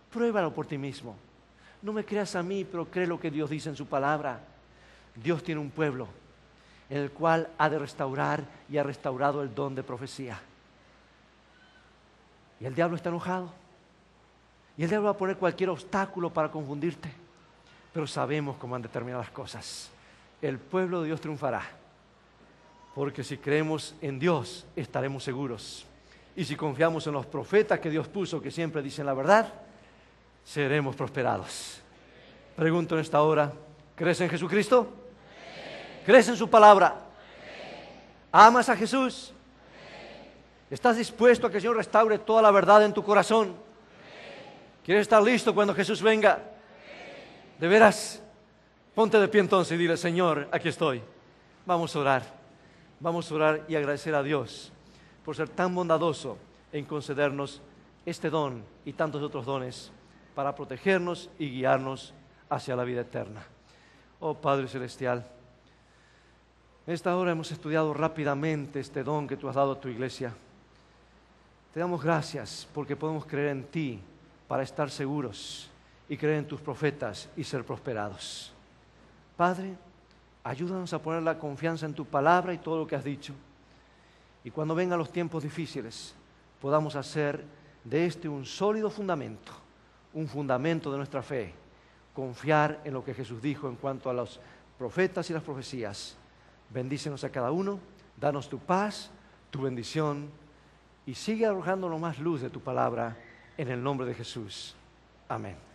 Pruébalo por ti mismo. No me creas a mí, pero cree lo que Dios dice en su palabra. Dios tiene un pueblo en el cual ha de restaurar y ha restaurado el don de profecía. Y el diablo está enojado. Y el diablo va a poner cualquier obstáculo para confundirte. Pero sabemos cómo han de terminar las cosas. El pueblo de Dios triunfará. Porque si creemos en Dios, estaremos seguros. Y si confiamos en los profetas que Dios puso, que siempre dicen la verdad, seremos prosperados. Pregunto en esta hora, ¿crees en Jesucristo? ¿Crees en su palabra? ¿Amas a Jesús? ¿Estás dispuesto a que el Señor restaure toda la verdad en tu corazón? ¿Quieres estar listo cuando Jesús venga? ¿De veras? Ponte de pie entonces y dile: Señor, aquí estoy. Vamos a orar. Vamos a orar y agradecer a Dios por ser tan bondadoso en concedernos este don y tantos otros dones para protegernos y guiarnos hacia la vida eterna. Oh Padre Celestial, en esta hora hemos estudiado rápidamente este don que tú has dado a tu iglesia. Te damos gracias porque podemos creer en ti para estar seguros y creer en tus profetas y ser prosperados. Padre, ayúdanos a poner la confianza en tu palabra y todo lo que has dicho. Y cuando vengan los tiempos difíciles, podamos hacer de este un sólido fundamento, un fundamento de nuestra fe. Confiar en lo que Jesús dijo en cuanto a los profetas y las profecías. Bendícenos a cada uno, danos tu paz, tu bendición, y sigue arrojándonos más luz de tu palabra en el nombre de Jesús. Amén.